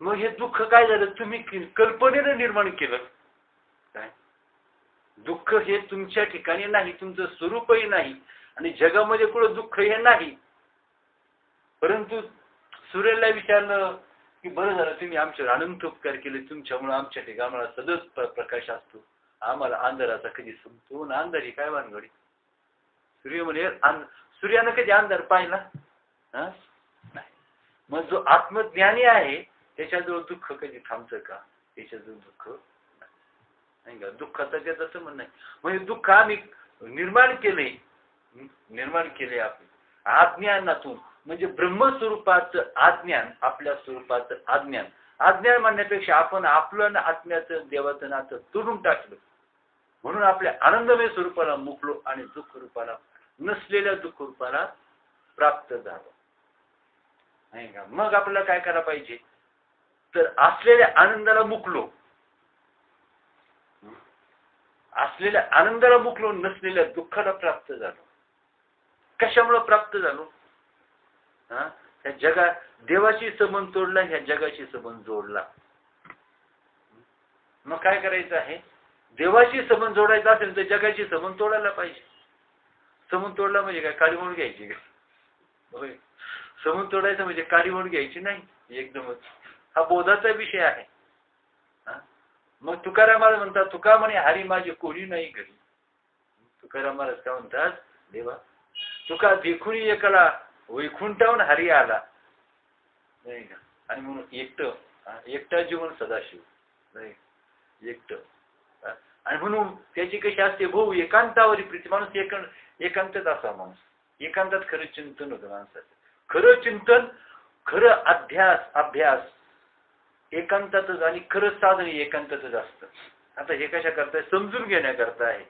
मग हे दुःख काय झालं, तुम्ही कल्पनेने निर्माण केलं. काय दुःख हे तुमच्या ठिकाणी नाही, तुमचं स्वरूपही नाही आणि जगामध्ये कुठं दुःख हे नाही. परंतु सूर्याला विचारलं की बरं झालं तुम्ही आमच्यावर अनंत उपकार केले, तुमच्यामुळे आमच्या ठिकाणी आम्हाला सदच प्रकाश असतो, आम्हाला अंधाराचा कधी संपतो ना. अंधारी काय भानगडी. सूर्य म्हणे सूर्यानं कधी अंधार पाहिला नाही. मग जो आत्मज्ञानी आहे त्याच्याजवळ दुःख कधी थांबतं का, त्याच्याजवळ दुःख नाही का. दुःखाचं त्याचं असं म्हणणं आहे. म्हणजे दुःख आम्ही निर्माण केले आपण अज्ञानातून. म्हणजे ब्रह्मस्वरूपाचं अज्ञान, आपल्या स्वरूपाचं अज्ञान. अज्ञान म्हणण्यापेक्षा आपण आपलं आत्म्याचं देवाचं नातं तोडून टाकलं, म्हणून आपल्या आनंदमय स्वरूपाला मुकलो आणि दुःख रूपाला, नसलेल्या दुःख रूपाला प्राप्त झालो नाही का. मग आपल्याला काय करायला पाहिजे तर असलेल्या आनंदाला मुकलो, असलेल्या आनंदाला मुकलो, नसलेल्या दुःखाला प्राप्त झालो. कशामुळे प्राप्त झालो, ह्या जगात देवाशी संबंध तोडला, ह्या जगाशी संबंध जोडला. मग काय करायचं आहे, देवाशी संबंध जोडायचा असेल तर जगाशी संबंध तोडायला पाहिजे. संबंध तोडला म्हणजे काय, काडी म्हणून घ्यायची का. होय, संबंध तोडायचं म्हणजे काडी म्हणून घ्यायची नाही एकदमच. हा बोधाचा विषय आहे. मग तुकाराम महाराज म्हणतात, तुका म्हणे हरी माझे कोणी नाही घरी. तुकाराम महाराज काय म्हणतात, देवा तुका देखून एकाला वैकुंठाहून हरी आला नाही का. आणि म्हणून एकटा जीवन सदाशिव नाही, एकट. आणि म्हणून त्याची कशी असते, भाऊ एकांतावरी प्रीती. माणूस एकांतच असा माणूस, एकांतात खरं चिंतन होतं माणसाचं. खरं चिंतन, खरं अभ्यास एकांतातच, आणि खरं साधन एकांतातच असतं. आता हे कशा करताय, समजून घेण्याकरता आहे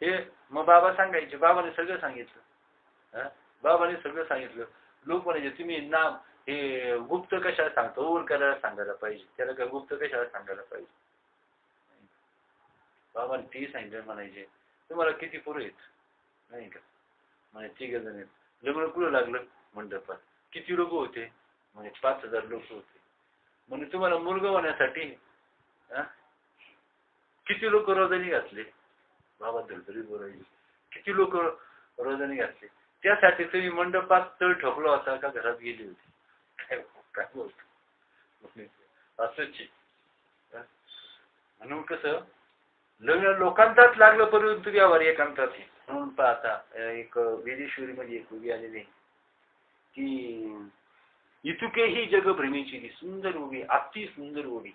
हे. मग बाबा सांगायचे, बाबाने सगळं सांगितलं. बाबाने सगळं सांगितलं. लोक म्हणायचे तुम्ही नाम हे गुप्त कशाला सांगतो, ओन करायला सांगायला पाहिजे, त्याला काय गुप्त कशाला सांगायला पाहिजे. बाबाने ते सांगितलं. म्हणायचे तुम्हाला किती पोरं आहेत नाही का. म्हणे 3 जण आहेत. लग्न कुठं लागलं, मंडपात. किती लोक होते, म्हणजे 5000 लोक होते. म्हणजे तुम्हाला मुलगा होण्यासाठी किती लोक रोजनी घातले. बाबा धडधडी बोलायचे, किती लोक रोजनी घातले. त्यासाठी तुम्ही मंडपात तळ ठोकला होता का घरात गेली होती, काय बोलतो असंच. म्हणून कसं लग्न लोकांचाच लागलं, परंतु व्यवहार एकांतात. म्हणून पाहता एक वेदेश्वरी मध्ये एक उभी आलेली की इतुके ही जग भ्रमेची सुंदर उभी, अति सुंदर उभी.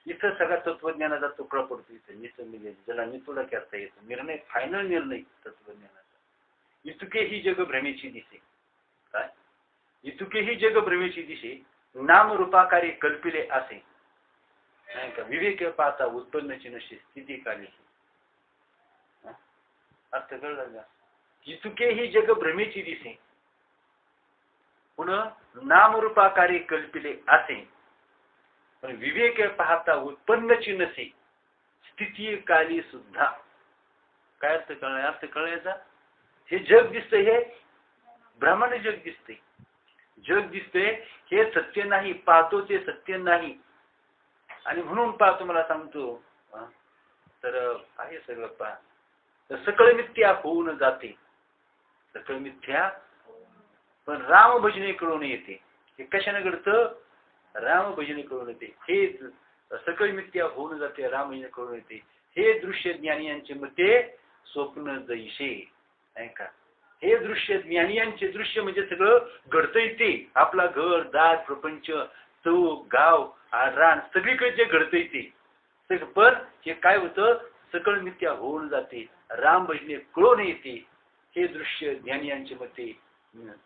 इथं सगळा तत्वज्ञानाचा तुकडा पडतो. इथं निसंदेह ज्याला नितोडा करता येतो, निर्णय, फायनल निर्णय तत्वज्ञानाचा. इतुके ही जग भ्रमेची दिसे. काय इतुके ही जग भ्रमेची दिसे, नाम रूपाकारी कल्पिले असे नाही का. विवेक पाहता उत्पन्नची नशी स्थिती काढली. अर्थ कळला का. इतुके ही जग भ्रमेची दिसे, पुन्हा नामरूपाकारी कल्पिले असे, पण विवेक पाहता उत्पन्नची नसे स्थिती काली सुद्धा. काय अर्थ कळणार, अर्थ कळायचा. हे जग दिसतंय, हे भ्रमण जग दिसतंय. जग दिसतंय हे सत्य नाही, पाहतो ते सत्य नाही. आणि म्हणून पहा तुम्हाला सांगतो तर आहे सगळं पहा, तर सकळ मिथ्या होऊन जाते. सकळ मिथ्या, पण राम भजने कळून येते. हे कशाने घडतं, राम भजने कळून येते. हे सकळ मिथ्या होऊन जाते, राम भजने कळून येते. हे दृश्य ज्ञानी यांचे मते स्वप्न जैसे नाही का. हे दृश्य ज्ञानी यांचे, दृश्य म्हणजे सगळं घडतंय ते. आपला घर दार प्रपंच चौक गाव रान सगळीकडे जे घडतंय ते. पण हे काय होतं, सकळ मिथ्या होऊन जाते, राम भजने कळून येते. हे दृश्य ज्ञानी यांचे मते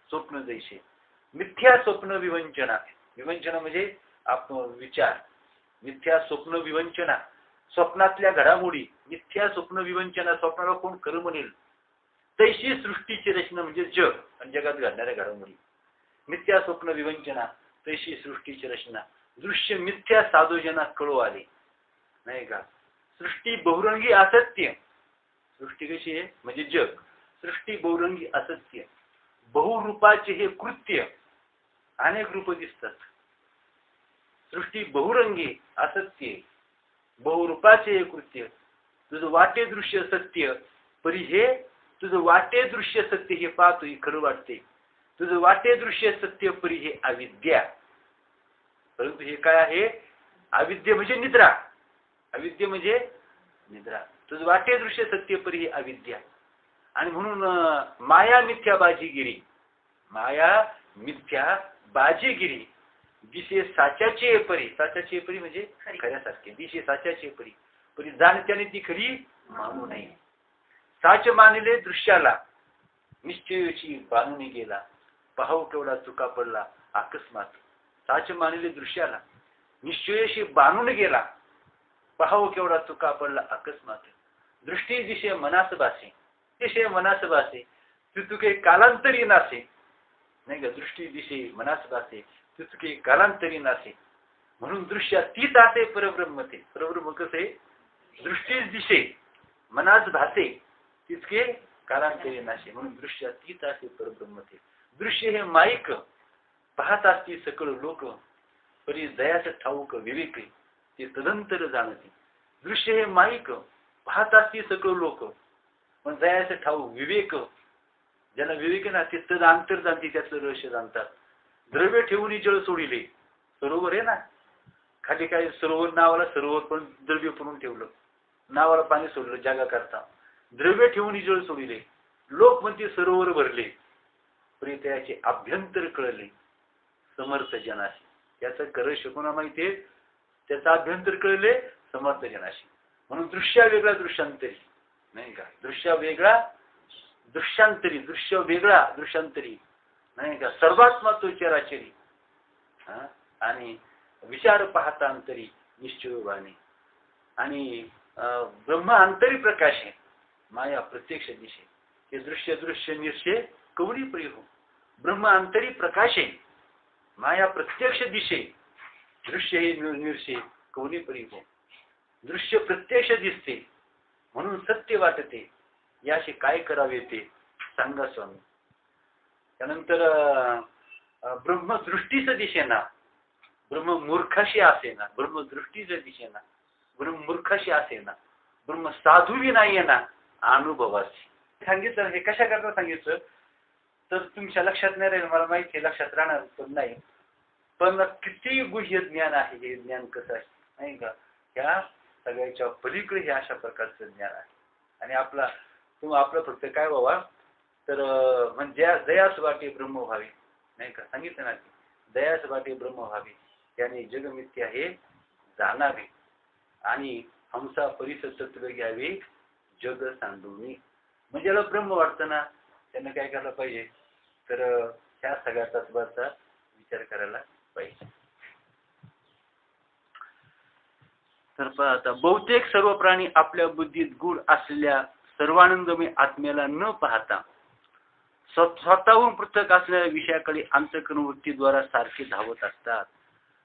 स्वप्न जैसे. मिथ्या स्वप्न विवंचना. विवंचना म्हणजे विचार. मिथ्या स्वप्न विवंचना, स्वप्नातल्या घडामोडी. मिथ्या स्वप्न विवंचना, स्वप्नाला कोण खरं म्हणेल. तैशी सृष्टीची रचना म्हणजे जग आणि जगात घडणाऱ्या घडामोडी. मिथ्या स्वप्न विवंचना, तैशी सृष्टीची रचना. दृश्य मिथ्या साधूजना कळू आले नाही का. सृष्टी बहुरंगी असत्य. सृष्टी कशी आहे म्हणजे जग. सृष्टी बहुरंगी असत्य, बहुरूपाचे हे कृत्य. अनेक रूप दिसतात सृष्टी बहुरंगी असत्य बहुरूपाचे कृत्य तुझं वाटे दृश्य सत्य परी हे तुझं वाटे दृश्य सत्य हे पाहतो हे खरं वाटते तुझं वाटे दृश्य सत्य परी हे अविद्या परंतु हे काय आहे अविद्या म्हणजे निद्रा अविद्या म्हणजे निद्रा तुझं वाटे दृश्य सत्य परी हे अविद्या आणि म्हणून माया मिथ्या बाजीगिरी माया मिथ्या बाजीगिरी दिशे साच्याचे परी म्हणजे खऱ्यासारखे दिशे साच्याचे परी जाणत्याने ती खरी मानू नये साच मानले दृश्याला निश्चयाची बांधून गेला पाहू केवढा चुका पडला अकस्मात साच मानले दृश्याला निश्चयाशी बांधून गेला पाहू केवढा चुका पडला अकस्मात दृष्टी दिशे मनास बासे दिशे मनास बासे चुके कालांतरी नासे नाही का दृष्टी दिशे मनास बासे चुके कालांतरी नासे म्हणून दृश्यातीत असे परब्रह्म ते परब्रह्म कसे दृष्टी दिशे मनास भासे तितके कालांतरी नाशे म्हणून दृश्यातीत असे परब्रह्म ते दृश्य हे माईक पाहत असती सकळ लोक परी दयाच ठाऊक विवेक ते तदंतर जाणते दृश्य हे माईक पाहत असती सकळ लोक पण दयाच ठाऊक विवेक ज्याला विवेक ना ते तदंतर जाणते त्याचं रहस्य जाणतात द्रव्य ठेवून जळ सोडिले सरोवर आहे ना खाली काय सरोवर नावाला सरोवर पण द्रव्य पुरून ठेवलं नावाला पाणी सोडलं जागा करता द्रव्य ठेवून जळ सोडिले लोक म्हणते सरोवर भरले तरी त्याचे अभ्यंतर कळले समर्थ जनाशी त्याचं खरं शिकवणं माहितीये त्याचा अभ्यंतर कळले समर्थ जनाशी म्हणून दृश्य वेगळा दृश्यांतरी नाही का दृश्य वेगळा दृश्यांतरी दृश्य वेगळा दृश्यांतरी नाही का सर्वात्मा तो चराचरी आणि विचार पाहता अंतरी निश्चयवाणी आणि ब्रह्म अंतरी प्रकाशे माया प्रत्यक्ष दिशे हे दृश्य दृश्य निर्षे कवडी प्रिय हो ब्रह्म अंतरी प्रकाशे माया प्रत्यक्ष दिशे दृश्य हे निर्षे कवडी प्रिय हो दृश्य प्रत्यक्ष दिसते म्हणून सत्य वाटते याशी काय करावे ते सांगा स्वामी त्यानंतर ब्रह्मदृष्टीच्या दिशेना ब्रह्म मूर्खाशी असेना ब्रह्मदृष्टीच्या दिशेना ब्रह्म मूर्खाशी असेना ब्रह्म साधूवी नाही ना अनुभवाशी सांगितलं हे कशा करता सांगितलं तर तुमच्या लक्षात नाही राहील मला माहिती आहे लक्षात राहणार पण नाही पण किती गुह्य ज्ञान आहे हे ज्ञान कसं आहे नाही का ह्या सगळ्याच्या पलीकडे हे अशा प्रकारचं ज्ञान आहे आणि आपलं फक्त काय व्हावा तर म्हणजे दयास वाटे ब्रह्म व्हावे नाही का सांगितलं ना दयास वाटे ब्रह्म व्हावे त्याने जगमिथ्या हे जाणावे आणि हमसा परिसत्व घ्यावे जग सांडून म्हणजे याला ब्रह्म वाटतं ना त्यांना काय करायला पाहिजे तर ह्या सगळ्या तत्वाचा विचार करायला पाहिजे तर आता बहुतेक सर्व प्राणी आपल्या बुद्धीत गूढ असलेल्या सर्वानंदमय आत्म्याला न पाहता स्वतःहून पृथक असलेल्या विषयाकडे अंतःकरण वृत्तीद्वारा सारखे धावत असतात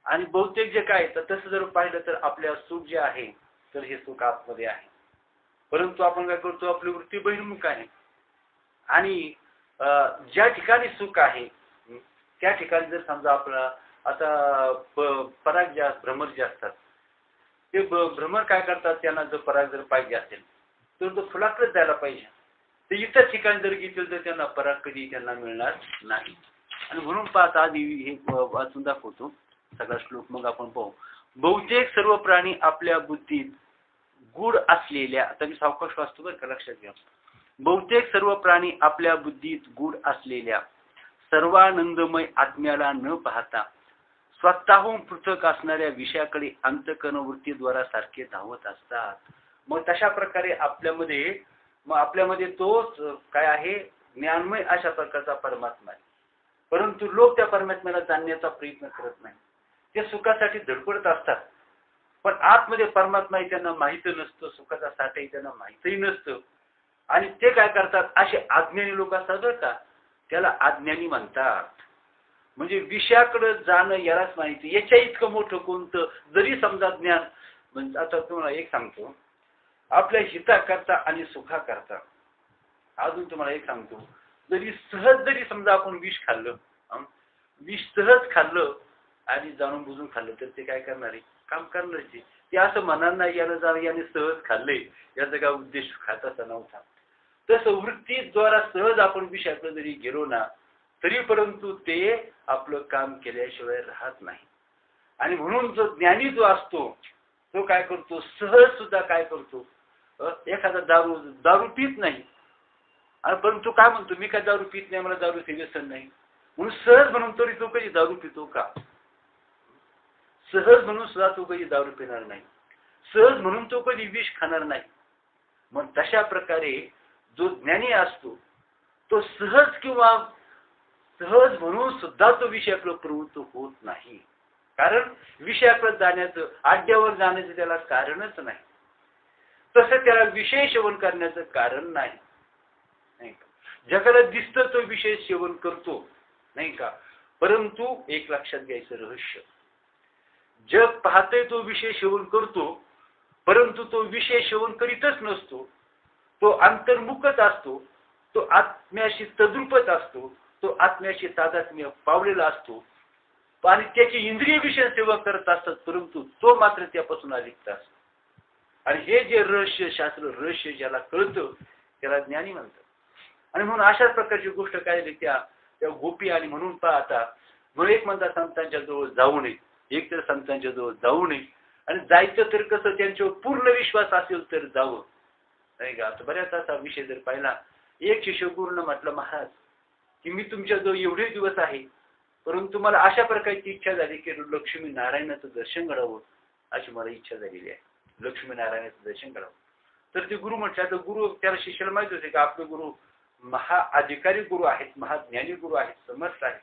आणि बहुतेक जे काय तर तसं जर पाहिलं तर आपल्या सुख जे आहे तर हे सुख आतमध्ये आहे परंतु आपण काय करतो आपली वृत्ती बहिर्मुख आहे आणि ज्या ठिकाणी सुख आहे त्या ठिकाणी जर समजा आपला आता पराग जे भ्रमर जे असतात ते भ्रमर काय करतात त्यांना जर पराग जर पाहिजे असेल तर तो फुलाकडेच जायला पाहिजे ते इतर ठिकाणी जर घेतील तर त्यांना पराग कधी त्यांना मिळणार नाही आणि म्हणून पाहता आधी हे वाचून दाखवतो सगळा श्लोक मग आपण पाहू बहुतेक सर्व प्राणी आपल्या बुद्धीत गूढ असलेल्या आता मी सावकाश वाचतो बरं का लक्षात घ्या बहुतेक सर्व प्राणी आपल्या बुद्धीत गूढ असलेल्या सर्वानंदमय आत्म्याला न पाहता स्वतःहून पृथक असणाऱ्या विषयाकडे अंतःकरण वृत्तीद्वारा सारखे धावत असतात मग तशा प्रकारे आपल्यामध्ये तोच काय आहे ज्ञानमय अशा प्रकारचा परमात्मा आहे परंतु लोक त्या परमात्म्याला जाणण्याचा प्रयत्न करत नाही ते सुखासाठी धडपडत असतात पण आतमध्ये परमात्मा त्यांना माहित नसतं सुखाचा साठाही त्यांना माहितही नसतं आणि ते काय करतात असे अज्ञानी लोक असतात बरं का त्याला अज्ञानी म्हणतात म्हणजे विषयाकडे जाणं यालाच माहिती याच्या इतकं मोठं कोणतं जरी समजा ज्ञान म्हणजे आता तुम्हाला एक सांगतो आपल्या हिताकरता आणि सुखाकरता अजून तुम्हाला एक सांगतो जरी सहज जरी समजा आपण विष खाल्लं विष सहज खाल्लं आणि जाणून बुजून खाल्लं तर ते काय करणार आहे, काम करणार ते असं म्हणणार नाही यानं जाणं याने सहज खाल्ले, याचा काय उद्देश खाताचा नव्हता. तसं वृत्तीद्वारा सहज आपण विषयाकडे जरी गेलो ना तरी परंतु ते आपलं काम केल्याशिवाय राहत नाही. आणि म्हणून जो ज्ञानी जो असतो तो काय करतो, सहज सुद्धा काय करतो, एखादा दारू पित नाही आणि परंतु काय म्हणतो, मी काय दारू पित नाही, मला दारूचे व्यसन नाही म्हणून सहज म्हणून तरी तो कधी दारू पितो का? सहज म्हणून सुद्धा तो कधी दारू पिणार नाही, सहज म्हणून तो कधी विष खाणार नाही. मग तशा प्रकारे जो ज्ञानी असतो तो सहज किंवा सहज म्हणून सुद्धा तो विषयाकडे प्रवृत्त होत नाही. कारण विषयाकडे जाण्याचं, आड्यावर जाण्याचं त्याला कारणच नाही. तसं त्याला विषय सेवन करण्याचं कारण नाही, नाही का. जगाला दिसतं तो विषय सेवन करतो, नाही का. परंतु एक लक्षात घ्यायचं रहस्य, जग पाहतोय तो विषय सेवन करतो, परंतु तो विषय सेवन करीतच नसतो. तो अंतर्मुखच असतो, तो आत्म्याशी तद्रूपच असतो, तो आत्म्याशी तादात्म्य पावलेला असतो आणि त्याची इंद्रिय विषय सेवा करत असतात, परंतु तो मात्र त्यापासून अलिप्त असतो. आणि हे जे रहस्य शास्त्र रहस्य ज्याला कळतं त्याला ज्ञानी म्हणतात. आणि म्हणून अशाच प्रकारची गोष्ट काय झाली, त्या गोपी आणि म्हणून पाहता म्हणून एक म्हणतात संतांच्या जवळ जाऊ नये, एक तर संतांच्या जवळ जाऊ नये, आणि जायचं तर कसं त्यांच्यावर पूर्ण विश्वास असेल तर जावं, नाही का. आता बऱ्याच असा विषय जर पाहिला, एक शिष्य गुरुनं म्हटलं, महाराज की मी तुमच्याजवळ एवढे दिवस आहे, परंतु मला अशा प्रकारची इच्छा झाली की लक्ष्मी नारायणाचं दर्शन घडावं, अशी मला इच्छा झालेली आहे, लक्ष्मी नारायणाचं दर्शन घडावं. तर ते गुरु म्हटलं, तर गुरु त्याला शिष्याला माहित होते की आपले गुरु महाअधिकारी गुरु आहेत, महाज्ञानी गुरु आहेत, समर्थ आहेत,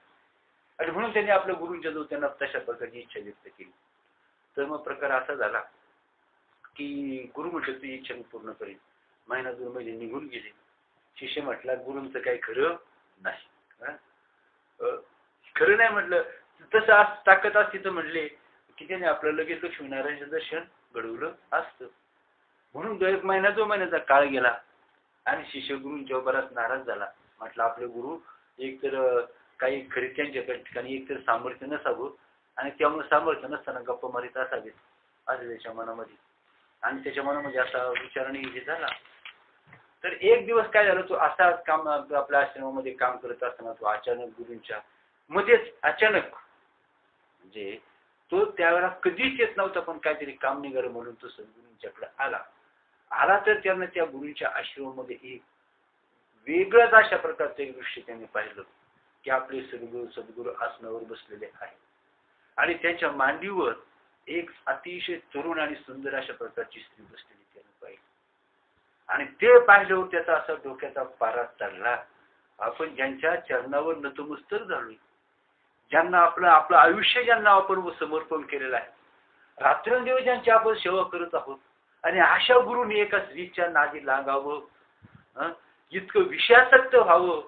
आणि म्हणून त्यांनी आपल्या गुरूंच्या जवळ त्यांना तशा प्रकारची इच्छा व्यक्त केली. तर मग प्रकार असा झाला की गुरु म्हटलं ती इच्छा मी पूर्ण करीन. महिना 2 महिने निघून गेले. शिष्य म्हटला गुरूंचं काही खरं नाही, खरं नाही म्हटलं. तसं ताकद असती तर म्हणले की त्याने आपलं लगेच लक्ष्मीनारायणाचं दर्शन घडवलं असतं. म्हणून 1 महिना 2 महिन्याचा काळ गेला आणि शिष्य गुरूंच्या बराच नाराज झाला. म्हटलं आपले गुरु एक तर काही खरी त्यांच्या ठिकाणी एक तर सामर्थ्य नसावं, आणि त्यामुळे सामर्थ्य नसताना गप्पा मारित असावेत असं त्याच्या मनामध्ये, आणि त्याच्या मनामध्ये असा विचारणी हे झाला. तर एक दिवस काय झालं, तो असा काम आपल्या आश्रमामध्ये काम करत असताना तो अचानक गुरूंच्या मध्येच अचानक, म्हणजे तो त्यावेळेला कधीच येत नव्हता, पण काहीतरी काम निघालं म्हणून तो सद्गुरूंच्याकडे आला. तर त्यांना त्या गुरूंच्या आश्रमामध्ये एक वेगळाच अशा प्रकारचं एक दृश्य त्यांनी पाहिलं की आपले सद्गुरू आसनावर बसलेले आहेत आणि त्यांच्या मांडीवर एक अतिशय तरुण आणि सुंदर अशा प्रकारची स्त्री बसलेली त्यांनी पाहिली. आणि ते पाहिल्यावर त्याचा असा डोक्याचा पारा चढला. आपण ज्यांच्या चरणावर नतमस्तक झालोय, ज्यांना आपलं आयुष्य ज्यांना आपण समर्पण केलेलं आहे, रात्रंदिवस ज्यांची आपण सेवा करत आहोत, आणि अशा गुरुने एका स्त्रीच्या नादी लागावं, इतकं विषयासक्त व्हावं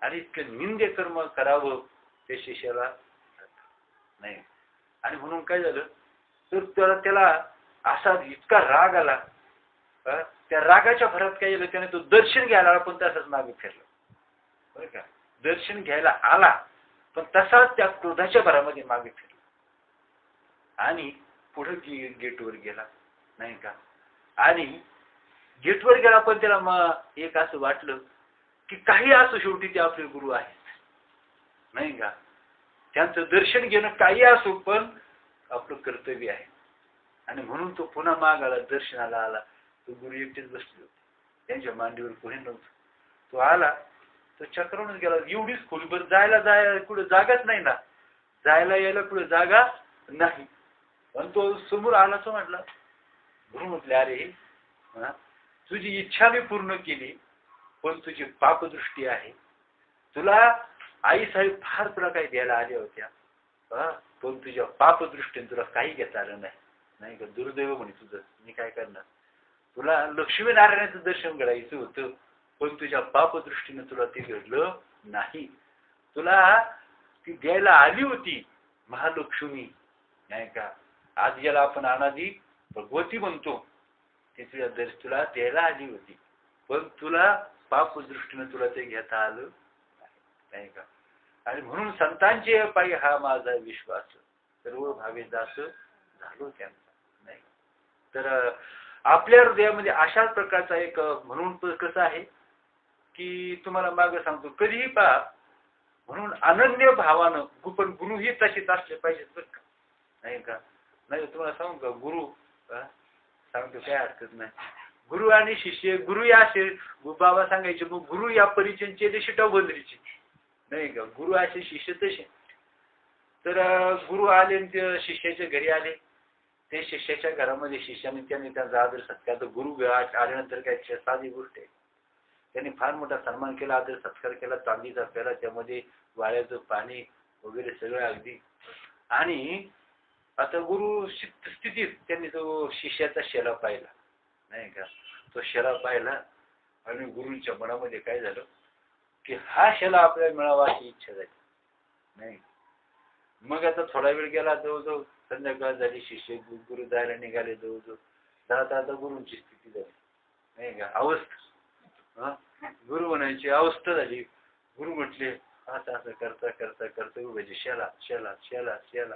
आणि इतकं निंदे कर्म करावं, ते शिष्याला नाही. आणि म्हणून काय झालं, तर त्याला असा इतका राग आला. त्या रागाच्या भरात काय झालं, त्याने तो दर्शन घ्यायला आला पण तसाच मागे फिरला, बरं का. दर्शन घ्यायला आला पण तसाच त्या क्रोधाच्या भरामध्ये मागे फिरला आणि पुढे गेटवर गेला, नाही का. आणि गेटवर गेला पण त्याला एक असं वाटलं की काही असो शेवटी ते आपले गुरु आहेत, नाही का. त्यांचं दर्शन घेणं काही असो पण आपलं कर्तव्य आहे. आणि म्हणून तो पुन्हा माग आला, दर्शनाला आला. तो गुरु एकटेच बसले होते, त्यांच्या मांडीवर कोणी नव्हतं. तो आला, तो चक्रावूनच गेला. एवढीच खोलीभर जायला कुठे जागाच नाही ना, जायला यायला कुठे जागा नाही. पण तो समोर आला, तो म्हटला, गुरु म्हटले, अरे तुझी इच्छा मी पूर्ण केली, पण तुझी पापदृष्टी आहे. तुला आई साहेब फार तुला काही द्यायला आल्या होत्या, पण तुझ्या पापदृष्टीने तुला काही घेता आलं नाही, नाही का. दुर्दैव म्हणे तुझं, मी काय करणार. तुला लक्ष्मीनारायणाचं दर्शन घडायचं होतं, पण तुझ्या पापदृष्टीने तुला ते घडलं नाही. तुला ती द्यायला आली होती महालक्ष्मी, नाही का. आज ज्याला आपण अनादी भगवती म्हणतो, ती तुला द्यायला आली होती, पण तुला पापदृष्टीने तुला ते घेता आलं नाही का. आणि म्हणून संतांचे पायी हा माझा विश्वास, सर्व भावे दास झालो त्यांचा. नाही तर आपल्या हृदयामध्ये अशाच प्रकारचा एक म्हणून कसं आहे की तुम्हाला मागे सांगतो, कधीही पहा म्हणून अनन्य भावानं पण गुरुही तसेच असले पाहिजेत बरं का, नाही का. नाही तुम्हाला सांगू का, गुरु सांगतो काय हरकत नाही, गुरु आणि शिष्य, गुरु या बाबा सांगायचे मग गुरु या परिचयचे ते शिटाव बंदरीचे, नाही का. गुरु असे शिष्य तसे. तर गुरु आले आणि शिष्याच्या घरी आले, ते शिष्याच्या घरामध्ये शिष्याने त्यांनी त्यांचा आदर सत्कार, तर गुरु आल्यानंतर काय साधी गोष्ट आहे, त्यांनी फार मोठा सन्मान केला, आदर सत्कार केला, चांदीचा पेला, त्यामध्ये वाळ्याचं पाणी वगैरे सगळं अगदी. आणि आता गुरु स्थितीत त्यांनी तो शिष्याचा शेला पाहिला, नाही का. तो शेला पाहिला आणि गुरुंच्या मनामध्ये काय झालं की हा शेला आपल्याला मिळावा अशी इच्छा झाली, नाही. मग आता थोडा वेळ गेला, जवळजवळ संध्याकाळ झाली, शिष्य गुरु जायला निघाले, जवळजवळ आता गुरुंची स्थिती झाली, नाही का, अवस्था. गुरु म्हणायची अवस्था झाली. गुरु म्हटले असं असं करता करता करता उभायचे, शेला शेला शेला शेला.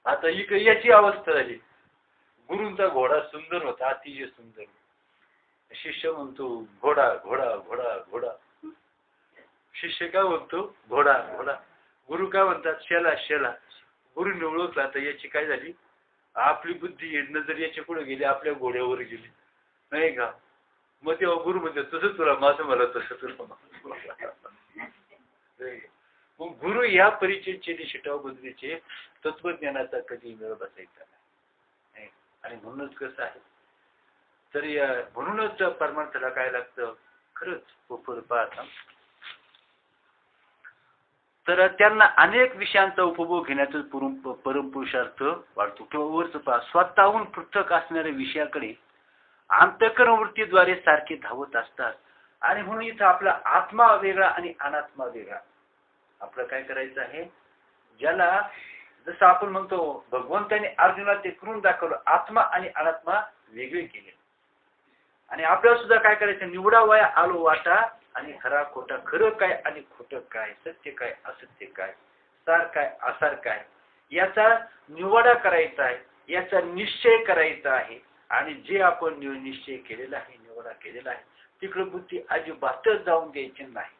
आता याची अवस्था झाली. गुरुंचा घोडा सुंदर होता, अतिशय सुंदर. शिष्य म्हणतो घोडा घोडा घोडा घोडा. शिष्य काय म्हणतो घोडा घोडा. गुरु काय म्हणतात शेला शेला. गुरुने ओळखला, आता याची काय झाली, आपली बुद्धी नजर याच्या पुढे गेली, आपल्या घोड्यावर गेली, नाही का. मग तेव्हा गुरु म्हणते तसं तुला माझं मला तसं तुला. मग गुरु या परिचयचे शिटाव बंदरीचे तत्वज्ञानाचा कधी मेळ बसायचा नाही. आणि म्हणूनच कसं आहे, तर म्हणूनच परमार्थाला काय लागतं खरंच पाहता, तर त्यांना अनेक विषयांचा उपभोग घेण्याचा परमपुरुषार्थ वाढतो. किंवा वरच पहा, स्वतःहून पृथक असणाऱ्या विषयाकडे अंतःकरणवृत्तीद्वारे सारखे धावत असतात. आणि म्हणून इथं आपला आत्मा वेगळा आणि अनात्मा वेगळा. आपलं काय करायचं आहे, ज्याला जसं आपण म्हणतो भगवंताने अर्जुनाला ते करून दाखवलं, आत्मा आणि अनात्मा वेगळे केले. आणि आपल्याला सुद्धा काय करायचं, निवडावया आलो वाटा, आणि खरा खोटा, खरं काय आणि खोटं काय, सत्य काय असत्य काय, सार काय असार काय, याचा निवडा करायचा आहे, याचा निश्चय करायचा आहे. आणि जे आपण निश्चय केलेला आहे, निवडा केलेला आहे, तिकडे बुद्धी अजिबातच जाऊन द्यायची नाही.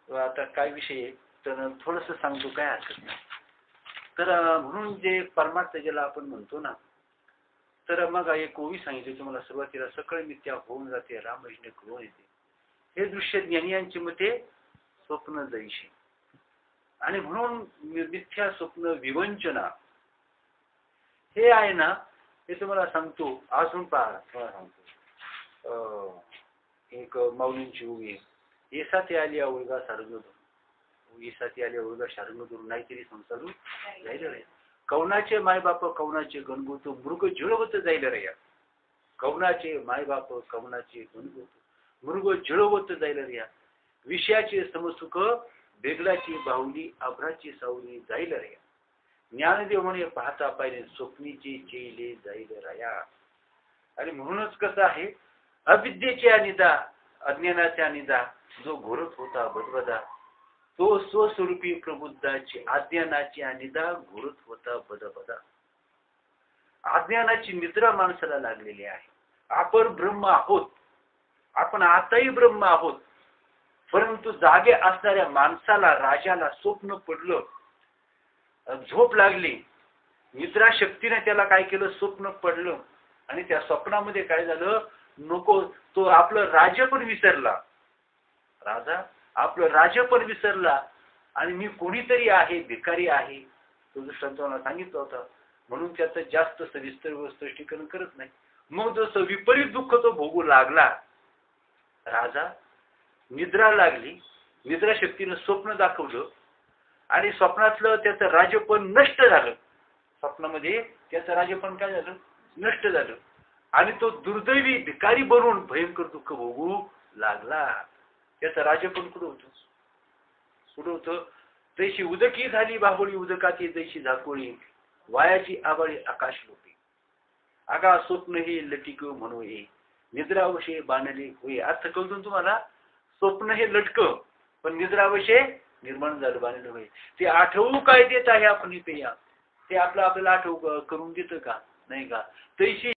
आता काय विषय तर थोडस सांगतो, काय हरकत नाही. तर म्हणून जे परमार्थ ज्याला आपण म्हणतो ना, तर मग एक ओवी सांगितली तुम्हाला सुरुवातीला, सकळ मिथ्या होऊन जाते, रामकृष्ण कळून येते, हे दृश्य ज्ञानियांची मते स्वप्न जैशी. आणि म्हणून मिथ्या स्वप्न विवंचना हे आहे ना, हे तुम्हाला सांगतो. अजून पहा, तुम्हाला सांगतो एक माऊलींची उभी, येसाती आली उलगा सारंगधूर, येसाती आली उलगा सारंगधूर, नाहीतरी संसारू जायला रे. कौनाचे मायबाप कौनाचे गणगोत, मृग झिळवत जायला रे. कौनाचे मायबाप कौनाचे गणगोत, मृग झिळवत जायला रे. विषयाचे समसुख बेगलाची बाहुली, आभ्राची सावली जायला रे. ज्ञानदेव म्हणे पाहता पाहिले, स्वप्नीचे चेले जाईल राया. आणि म्हणूनच कसं आहे, अविद्येच्या निदा, अज्ञानाच्या निदा, जो घोरत होता बदबदा, तो स्वस्वरूपी प्रबुद्धाची अज्ञानाची निदा घोरत होता बदबदा. अज्ञानाची निद्रा माणसाला लागलेली आहे. आपण ब्रह्म आहोत, आपण आताही ब्रह्म आहोत. परंतु जागे असणाऱ्या माणसाला, राजाला स्वप्न पडलं, झोप लागली, निद्रा शक्तीने त्याला काय केलं, स्वप्न पडलं. आणि त्या स्वप्नामध्ये काय झालं, नको तो आपलं राज्य पण विसरला, राजा आपलं राज्य पण विसरला. आणि मी कोणीतरी आहे, भिकारी आहे, तो दृष्टांताला सांगितलं होता. म्हणून त्याचं जास्त सविस्तर स्पष्टीकरण करत नाही. मग जसं विपरीत दुःख तो भोगू लागला, राजा निद्रा लागली, निद्रा शक्तीनं स्वप्न दाखवलं, आणि स्वप्नातलं त्याचं राज्य पण नष्ट झालं. स्वप्नामध्ये त्याचं राज्य पण काय झालं, नष्ट झालं. आणि तो दुर्दैवी भिकारी बनून भयंकर दुःख भोगू लागला. त्याचं राज्य पण कुठं होतं, कुठं होतं. तैशी उदकी झाली बाहुळी, उदकाची जैशी झाकोळी, वायाची आबाळी आकाश लोटी. आगा स्वप्न हे लटिक म्हणून ये, निद्रावशे बांधले होय. अर्थ कळतो तुम्हाला. स्वप्न हे लटक, पण निद्रावशे निर्माण झालं बांधलं होय. ते आठवू काय देत आहे आपण इथे या ते आपल्याला आठवू करून देतं का नाही का. तैशी